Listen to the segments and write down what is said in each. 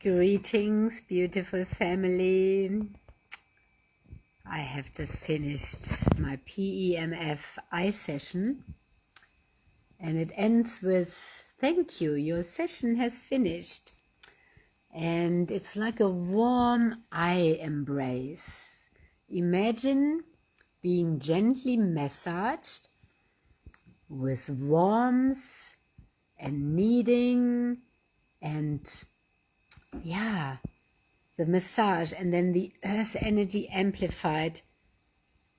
Greetings, beautiful family. I have just finished my PEMF eye session and it ends with thank you, your session has finished. And it's like a warm eye embrace. Imagine being gently massaged with warmth and kneading and the massage, and then the earth energy amplified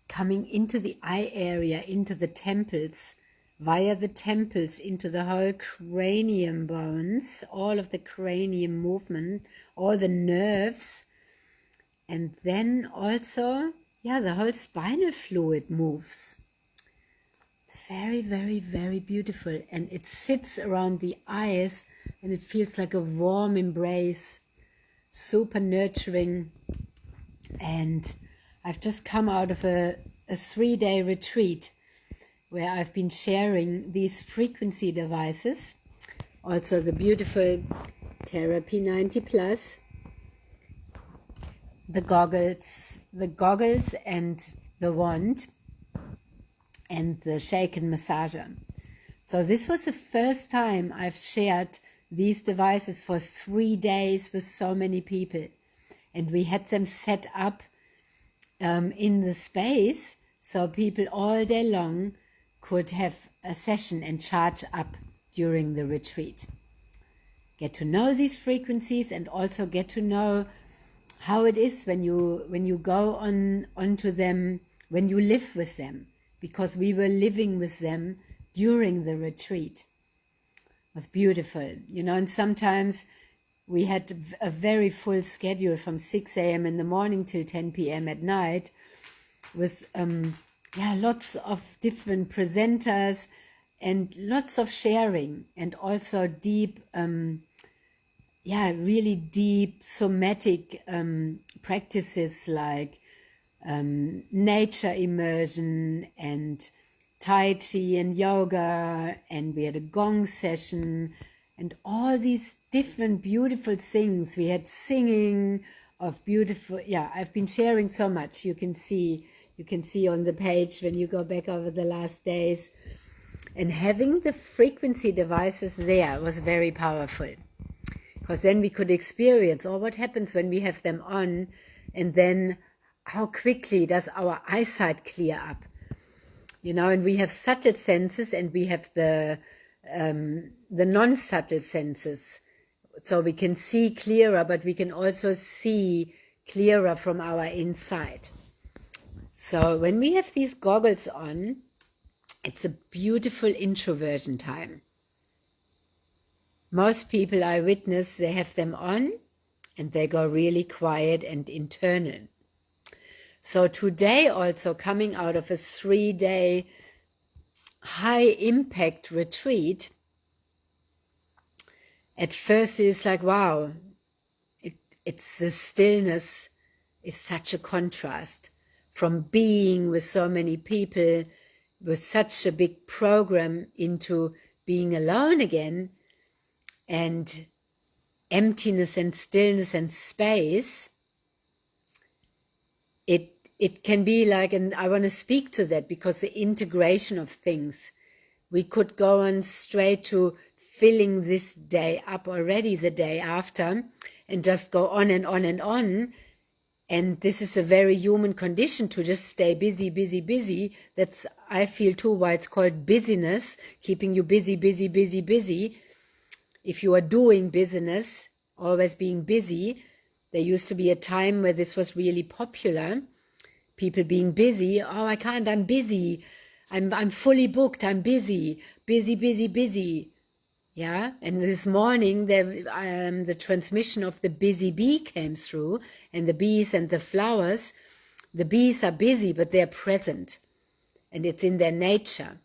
coming into the eye area, into the temples, via the temples, into the whole cranium bones, all of the cranium movement, all the nerves, and then also, the whole spinal fluid moves. It's very, very, very beautiful, and it sits around the eyes, and it feels like a warm embrace. Super nurturing. And I've just come out of a 3-day retreat where I've been sharing these frequency devices, also the beautiful Therapy 90 Plus, the goggles and the wand and the shaken massager. So this was the first time I've shared these devices for 3 days with so many people, and we had them set up in the space so people all day long could have a session and charge up during the retreat. Get to know these frequencies and also get to know how it is when you go onto them, when you live with them, because we were living with them during the retreat. Was beautiful, and sometimes we had a very full schedule from 6 a.m. in the morning till 10 p.m. at night with lots of different presenters and lots of sharing, and also deep really deep somatic practices like nature immersion and Tai Chi and yoga, and we had a gong session and all these different beautiful things. We had singing of beautiful, I've been sharing so much. You can see on the page when you go back over the last days. And having the frequency devices there was very powerful, because then we could experience what happens when we have them on, and then how quickly does our eyesight clear up. And we have subtle senses and we have the non-subtle senses. So we can see clearer, but we can also see clearer from our inside. So when we have these goggles on, it's a beautiful introversion time. Most people I witness, they have them on and they go really quiet and internal. So today also, coming out of a 3-day high impact retreat, at first it's like, wow, it's the stillness is such a contrast from being with so many people with such a big program into being alone again, and emptiness and stillness and space. It can be like, and I want to speak to that, because the integration of things, we could go on straight to filling this day up already the day after and just go on and on and on. And this is a very human condition, to just stay busy, busy, busy. That's, I feel too, why it's called busyness, keeping you busy, busy, busy, busy. If you are doing business, always being busy, there used to be a time where this was really popular. People being busy. Oh, I can't, I'm busy. I'm fully booked, I'm busy, busy, busy, busy. Yeah, and this morning the transmission of the busy bee came through, and the bees and the flowers. The bees are busy, but they're present, and it's in their nature.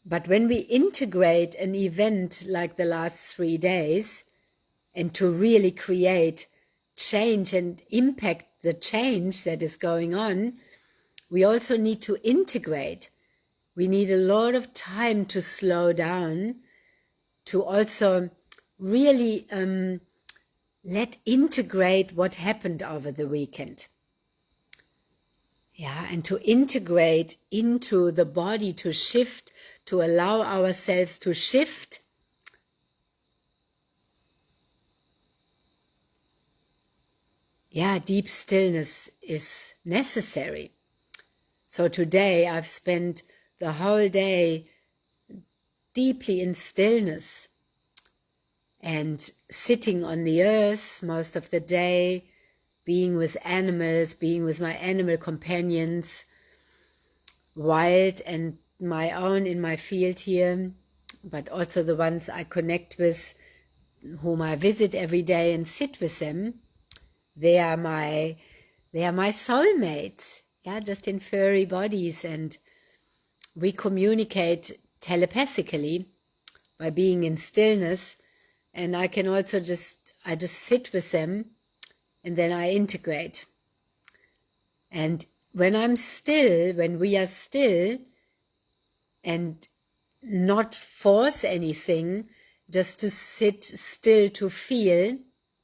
But when we integrate an event like the last 3 days, and to really create change and impact the change that is going on, we also need to integrate. We need a lot of time to slow down, to also really integrate what happened over the weekend. Yeah, and to integrate into the body, to shift, to allow ourselves to shift. Yeah, deep stillness is necessary. So today I've spent the whole day deeply in stillness and sitting on the earth most of the day, being with animals, being with my animal companions, wild and my own in my field here, but also the ones I connect with, whom I visit every day and sit with them. They are my soulmates, yeah, just in furry bodies, and we communicate telepathically by being in stillness. And I can also just sit with them, and then I integrate. And when I'm still, when we are still, and not force anything, just to sit still, to feel,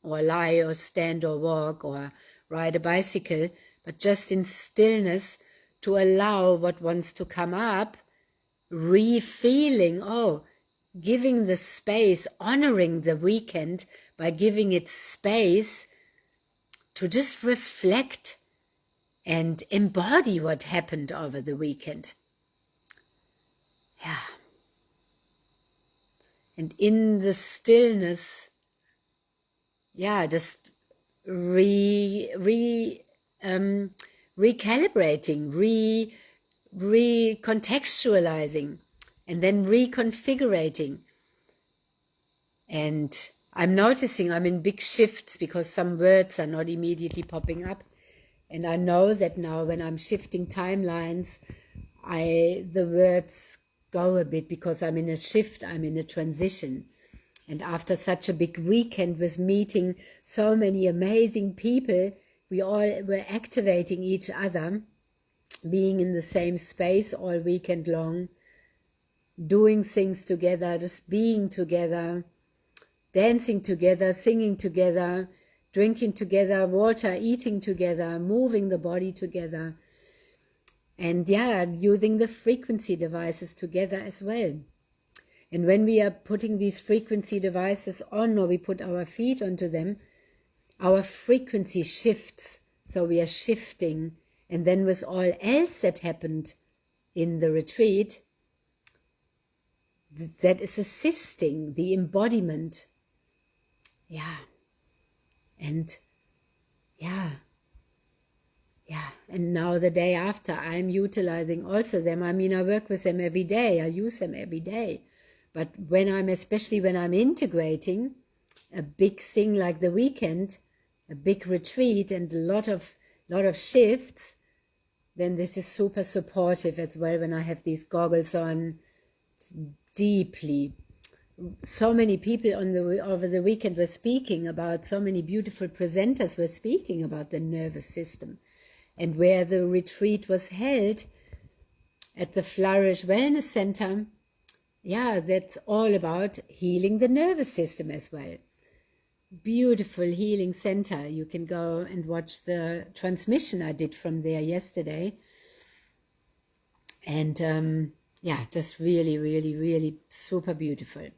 or lie or stand or walk or ride a bicycle, but just in stillness, to allow what wants to come up, re-feeling, giving the space, honoring the weekend by giving it space to just reflect and embody what happened over the weekend. Yeah. And in the stillness, yeah, just recalibrating, recontextualizing, and then reconfigurating. And I'm noticing I'm in big shifts because some words are not immediately popping up. And I know that now when I'm shifting timelines, the words go a bit because I'm in a shift, I'm in a transition. And after such a big weekend with meeting so many amazing people, we all were activating each other, being in the same space all weekend long, doing things together, just being together, dancing together, singing together, drinking together, water, eating together, moving the body together, and using the frequency devices together as well. And when we are putting these frequency devices on, or we put our feet onto them, our frequency shifts. So we are shifting. And then with all else that happened in the retreat, that is assisting the embodiment. Yeah. And and now the day after, I'm utilizing also them. I mean, I work with them every day. I use them every day. But especially when I'm integrating a big thing like the weekend, a big retreat and a lot of shifts, then this is super supportive as well when I have these goggles on. It's deeply. So many people over the weekend were speaking about, so many beautiful presenters were speaking about the nervous system. And where the retreat was held at the Flourish Wellness Center, that's all about healing the nervous system as well. Beautiful healing center. You can go and watch the transmission I did from there yesterday. And just really, really, really super beautiful.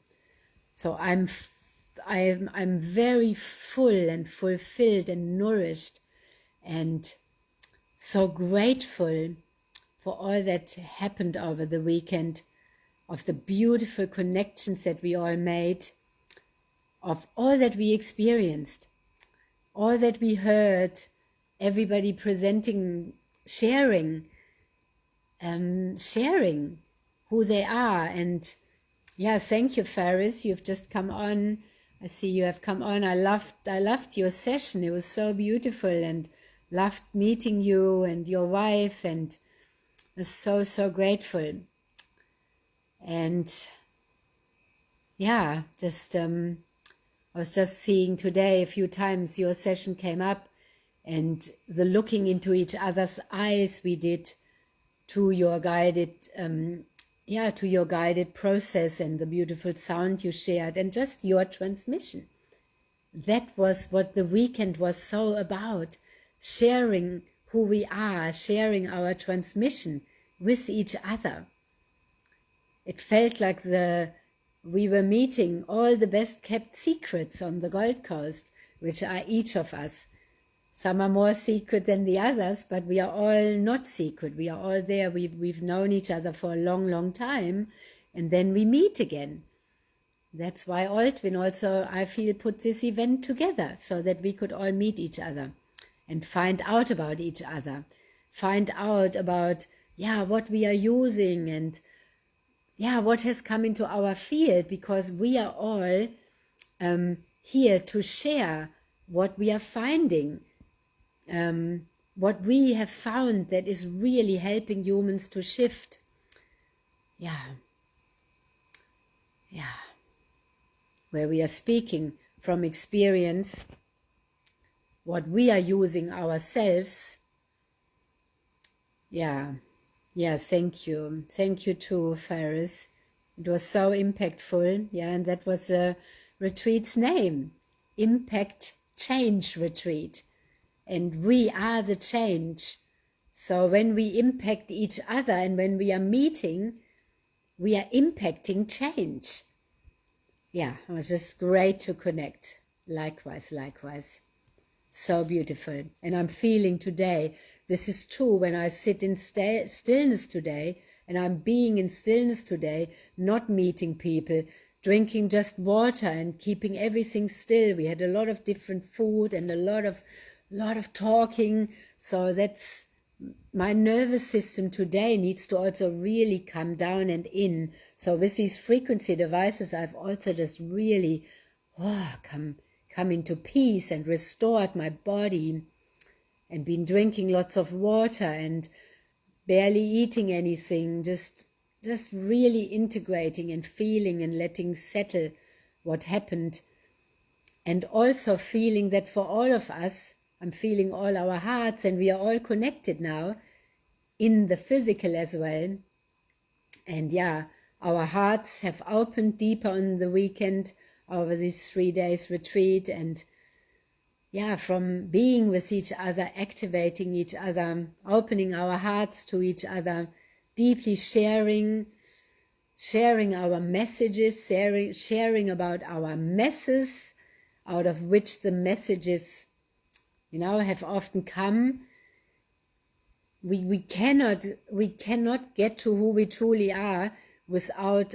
So I'm very full and fulfilled and nourished, and so grateful for all that happened over the weekend, of the beautiful connections that we all made, of all that we experienced, all that we heard, everybody presenting, sharing who they are. And thank you, Faris. You've just come on. I see you have come on. I loved your session. It was so beautiful, and loved meeting you and your wife, and was so grateful. And I was just seeing today a few times your session came up, and the looking into each other's eyes we did to your guided process, and the beautiful sound you shared, and just your transmission. that was what the weekend was so about, sharing who we are, sharing our transmission with each other. It felt like we were meeting all the best kept secrets on the Gold Coast, which are each of us. Some are more secret than the others, but we are all not secret. We are all there. We've known each other for a long, long time, and then we meet again. That's why Aldwin also, I feel, put this event together so that we could all meet each other and find out about each other, find out about, what we are using and, what has come into our field, because we are all here to share what we are finding, what we have found that is really helping humans to shift. Where we are speaking from experience, what we are using ourselves. Thank you. Thank you too, Ferris. It was so impactful. And that was the retreat's name, Impact Change Retreat. And we are the change. So when we impact each other and when we are meeting, we are impacting change. It was just great to connect. Likewise. So beautiful. And I'm feeling today, this is true when I sit in stillness today, and I'm being in stillness today, not meeting people, drinking just water and keeping everything still. We had a lot of different food and a lot of talking. So that's, my nervous system today needs to also really come down and in. So with these frequency devices, I've also just really come into peace and restored my body, and been drinking lots of water and barely eating anything, just really integrating and feeling and letting settle what happened. And also feeling that for all of us, I'm feeling all our hearts, and we are all connected now in the physical as well. And our hearts have opened deeper on the weekend over this 3 days retreat, and from being with each other, activating each other, opening our hearts to each other, deeply sharing our messages, sharing about our messes, out of which the messages have often come. We cannot get to who we truly are without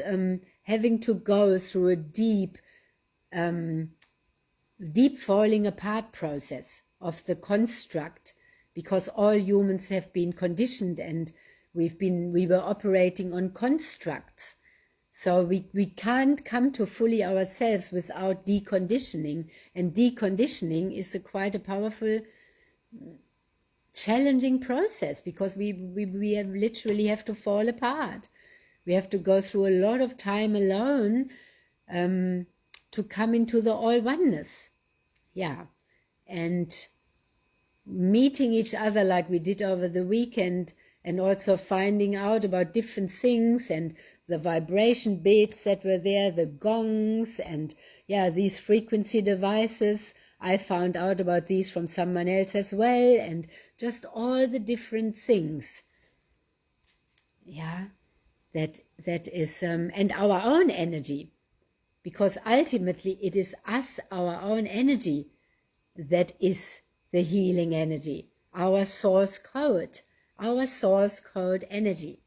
having to go through a deep falling apart process of the construct, because all humans have been conditioned, and we were operating on constructs. So we can't come to fully ourselves without deconditioning, and deconditioning is quite a powerful, challenging process, because we literally have to fall apart. We have to go through a lot of time alone to come into the all oneness. And meeting each other like we did over the weekend, and also finding out about different things and the vibration beats that were there, the gongs, and these frequency devices. I found out about these from someone else as well, and just all the different things. That is, and our own energy, because ultimately it is us, our own energy, that is the healing energy, our source code energy,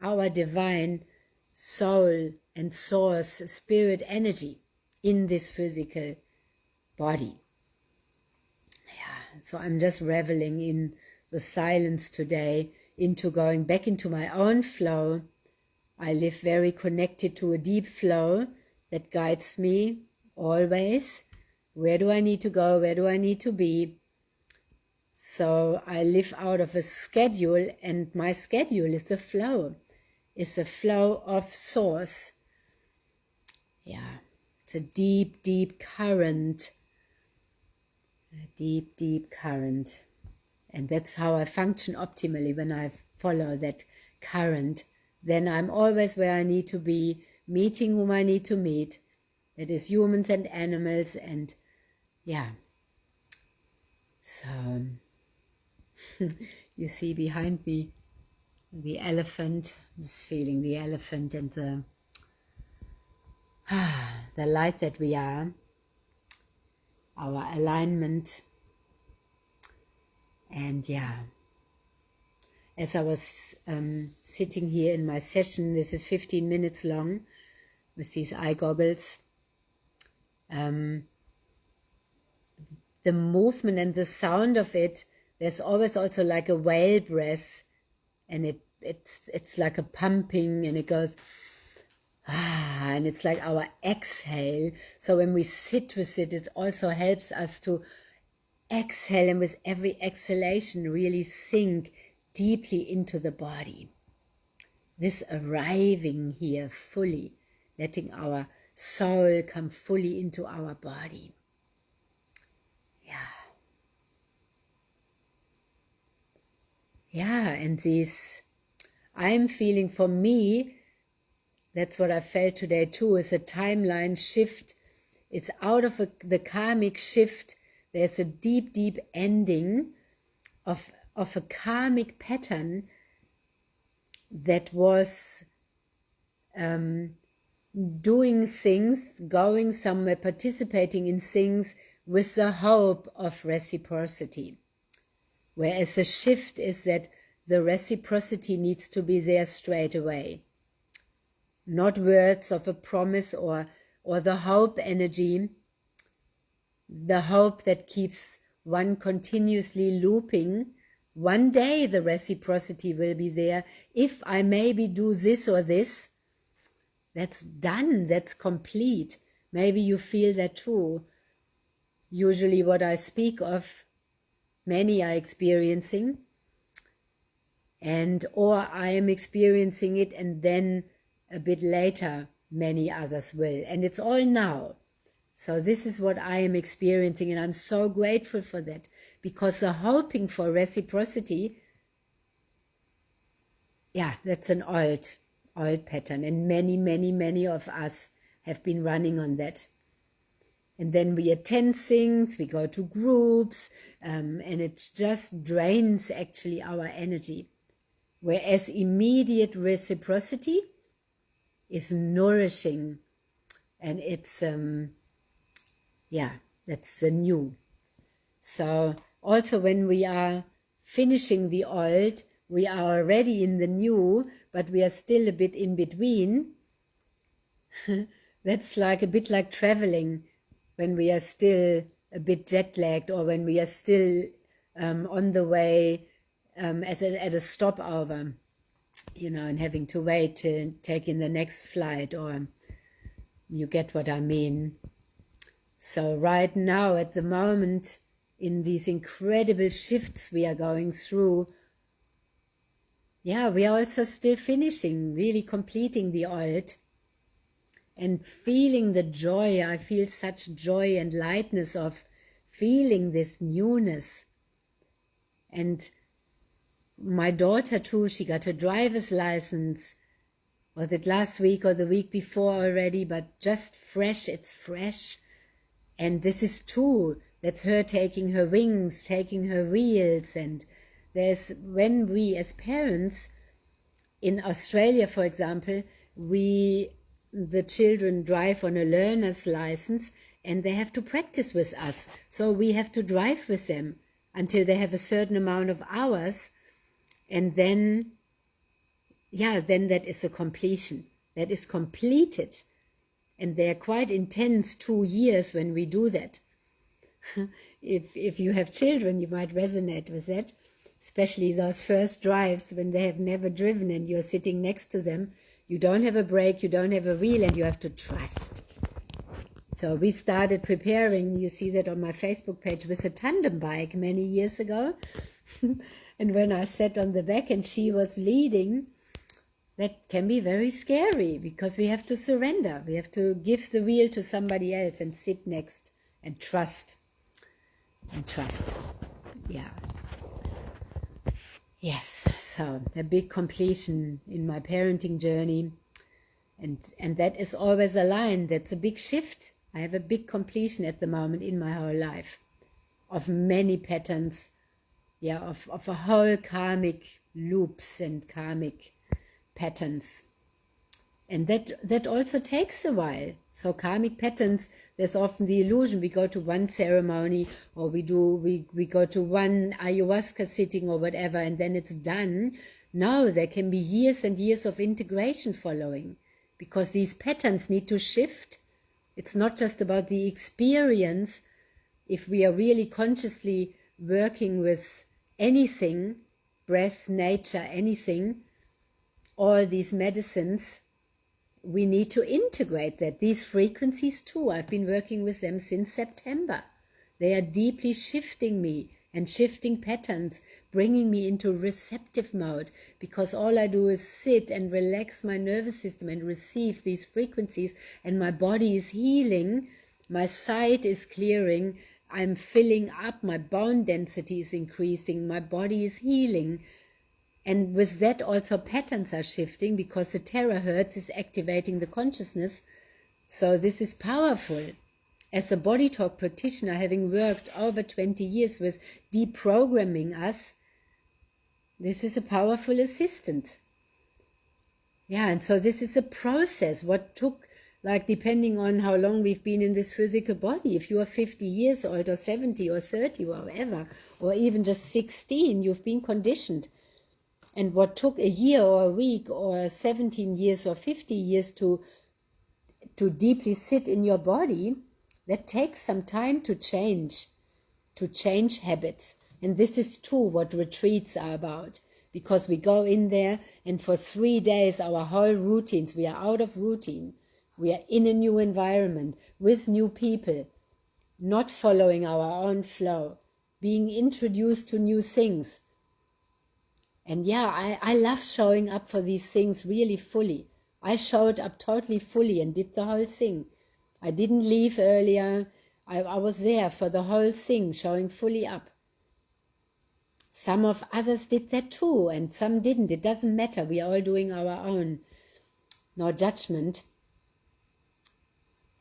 our divine soul and source spirit energy in this physical body. So I'm just reveling in the silence today, into going back into my own flow. I live very connected to a deep flow that guides me always. Where do I need to go? Where do I need to be? So I live out of a schedule, and my schedule is a flow. It's a flow of source. It's a deep, deep current. A deep, deep current. And that's how I function optimally. When I follow that current, then I'm always where I need to be, meeting whom I need to meet. That is humans and animals, and Yeah, so you see behind me the elephant. I'm just feeling the elephant and the light that we are, our alignment. And yeah, as I was sitting here in my session, this is 15 minutes long with these eye goggles, the movement and the sound of it, there's always also like a whale breath, and it's like a pumping, and it goes and it's like our exhale. So when we sit with it, it also helps us to exhale, and with every exhalation really sink deeply into the body. This arriving here fully, letting our soul come fully into our body. Yeah, and this, I'm feeling, for me, that's what I felt today too, is a timeline shift. It's out of the karmic shift. There's a deep, deep ending of a karmic pattern that was doing things, going somewhere, participating in things with the hope of reciprocity. Whereas the shift is that the reciprocity needs to be there straight away. Not words of a promise or the hope energy, the hope that keeps one continuously looping. One day the reciprocity will be there. If I maybe do this or this, that's done, that's complete. Maybe you feel that too. Usually what I speak of, many are experiencing, or I am experiencing it, and then a bit later many others will. And it's all now. So this is what I am experiencing, and I'm so grateful for that, because the hoping for reciprocity, yeah, that's an old pattern, and many of us have been running on that. And then we attend things, we go to groups, and it just drains actually our energy. Whereas immediate reciprocity is nourishing, and it's that's the new. So also when we are finishing the old, we are already in the new, but we are still a bit in between. That's like a bit like traveling, when we are still a bit jet lagged, or when we are still on the way at a stopover, and having to wait to take in the next flight, or you get what I mean. So right now, at the moment, in these incredible shifts we are going through, we are also still finishing, really completing the old, and feeling the joy. I feel such joy and lightness of feeling this newness. And my daughter too, she got her driver's license. Was it last week or the week before already? But just fresh, it's fresh. And this is too, that's her taking her wings, taking her wheels. And when we as parents, in Australia, for example, the children drive on a learner's license, and they have to practice with us. So we have to drive with them until they have a certain amount of hours. And then that is a completion. That is completed. And they are quite intense 2 years when we do that. If you have children, you might resonate with that, especially those first drives when they have never driven and you're sitting next to them. You don't have a brake, you don't have a wheel, and you have to trust. So we started preparing, you see that on my Facebook page, with a tandem bike many years ago. And when I sat on the back and she was leading, that can be very scary, because we have to surrender. We have to give the wheel to somebody else and sit next and trust. And trust. Yeah. Yes. So a big completion in my parenting journey. And that is always aligned. That's a big shift. I have a big completion at the moment in my whole life of many patterns, of a whole karmic loops and karmic patterns. And that also takes a while. So karmic patterns, there's often the illusion we go to one ceremony, or we go to one ayahuasca sitting or whatever, and then it's done. No, there can be years and years of integration following, because these patterns need to shift. It's not just about the experience. If we are really consciously working with anything, breath, nature, anything, all these medicines, we need to integrate that. These frequencies too, I've been working with them since September. They are deeply shifting me and shifting patterns, bringing me into receptive mode, because all I do is sit and relax my nervous system and receive these frequencies, and my body is healing, my sight is clearing, I'm filling up, my bone density is increasing, my body is healing. And with that also patterns are shifting, because the terahertz is activating the consciousness. So this is powerful. As a body talk practitioner, having worked over 20 years with deprogramming us, this is a powerful assistant. Yeah, and so this is a process. What took, like, depending on how long we've been in this physical body, if you are 50 years old or 70 or 30 or whatever, or even just 16, you've been conditioned. And what took a year or a week or 17 years or 50 years to deeply sit in your body, that takes some time to change habits. And this is too what retreats are about, because we go in there and for 3 days our whole routines, we are out of routine. We are in a new environment with new people, not following our own flow, being introduced to new things. And yeah, I love showing up for these things really fully. I showed up totally fully and did the whole thing. I didn't leave earlier. I was there for the whole thing, showing fully up. Some of others did that too, and some didn't. It doesn't matter. We are all doing our own. No judgment.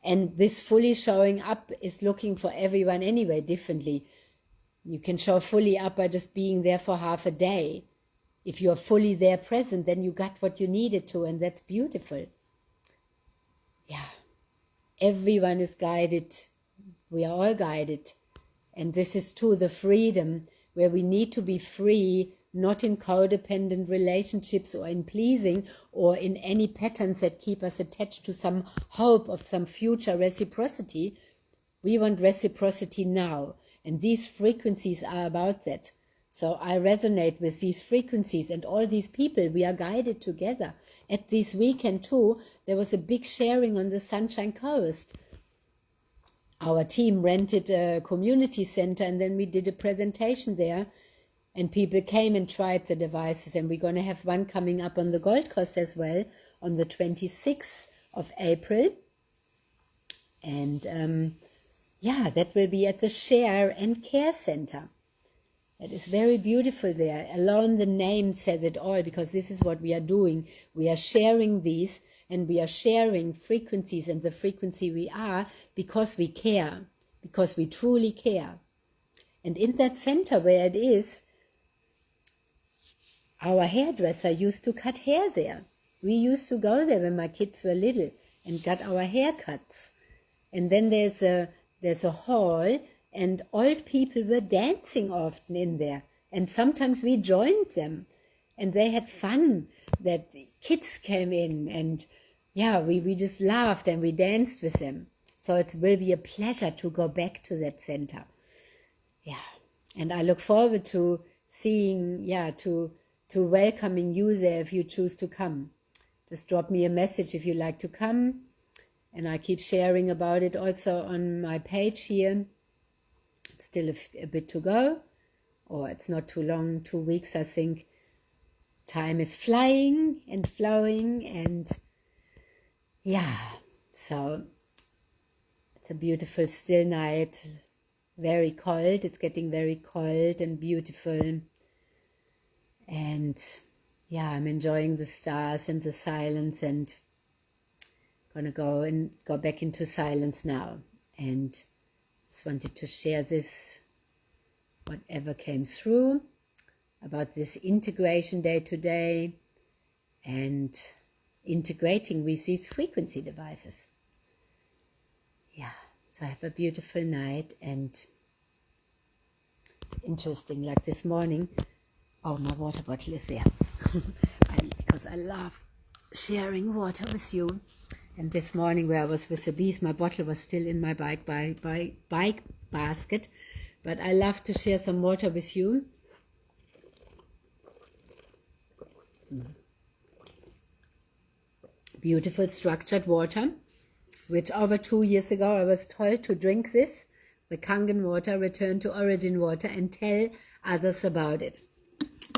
And this fully showing up is looking for everyone anyway differently. You can show fully up by just being there for half a day. If you're fully there present, then you got what you needed to, and that's beautiful. Yeah, everyone is guided. We are all guided. And this is too the freedom, where we need to be free, not in codependent relationships or in pleasing or in any patterns that keep us attached to some hope of some future reciprocity. We want reciprocity now, and these frequencies are about that. So I resonate with these frequencies, and all these people, we are guided together. At this weekend too, there was a big sharing on the Sunshine Coast. Our team rented a community center, and then we did a presentation there, and people came and tried the devices, and we're going to have one coming up on the Gold Coast as well on the 26th of April. And that will be at the Share and Care Center. It is very beautiful there. Alone the name says it all, because this is what we are doing. We are sharing these, and we are sharing frequencies, and the frequency we are, because we care, because we truly care. And in that center where it is, our hairdresser used to cut hair there. We used to go there when my kids were little and got our haircuts. And then there's a hall, and old people were dancing often in there. And sometimes we joined them, and they had fun. That kids came in, and we just laughed and we danced with them. So it will be a pleasure to go back to that center. Yeah, and I look forward to seeing, to welcoming you there if you choose to come. Just drop me a message if you like to come, and I keep sharing about it also on my page here. It's still a bit to go, or it's not too long, 2 weeks, I think. Time is flying and flowing, and so it's a beautiful still night, very cold. It's getting very cold and beautiful, and I'm enjoying the stars and the silence and gonna go back into silence now, and just wanted to share this, whatever came through about this integration day to day and integrating with these frequency devices. Yeah, so have a beautiful night. And interesting, like this morning, oh, my water bottle is there because I love sharing water with you. And this morning where I was with the bees, my bottle was still in my bike basket, but I love to share some water with you. Beautiful structured water, which over 2 years ago I was told to drink this, the Kangen water, return to origin water, and tell others about it.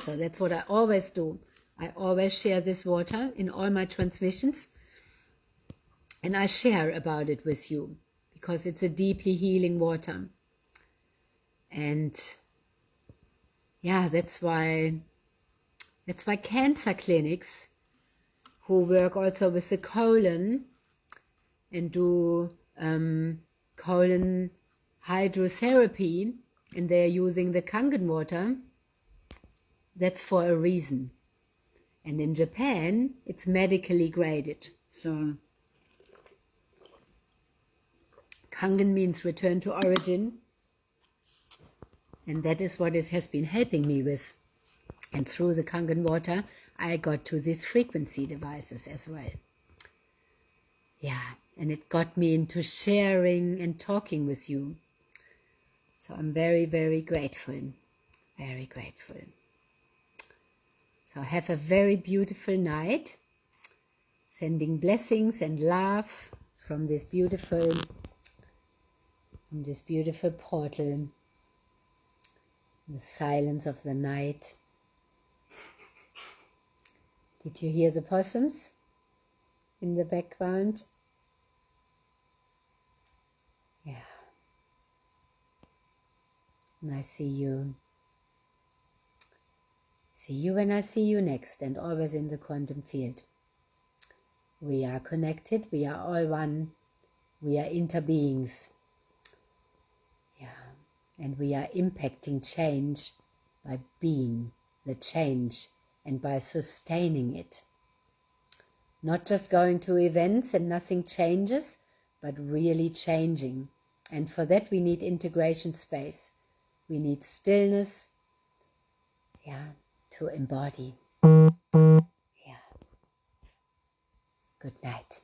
So that's what I always do. I always share this water in all my transmissions, and I share about it with you because it's a deeply healing water. And yeah, that's why cancer clinics who work also with the colon and do colon hydrotherapy, and they're using the Kangen water, that's for a reason. And in Japan, it's medically graded. So Kangen means return to origin, and that is what it has been helping me with. And through the Kangen water, I got to these frequency devices as well. Yeah, and it got me into sharing and talking with you. So I'm very, very grateful. Very grateful. So have a very beautiful night. Sending blessings and love from this beautiful portal. The silence of the night. Did you hear the possums in the background? Yeah. And I see you. See you when I see you next, and always in the quantum field. We are connected, we are all one, we are interbeings. Yeah. And we are impacting change by being the change and by sustaining it. Not just going to events and nothing changes, but really changing. And for that we need integration space. We need stillness, yeah, to embody. Yeah. Good night.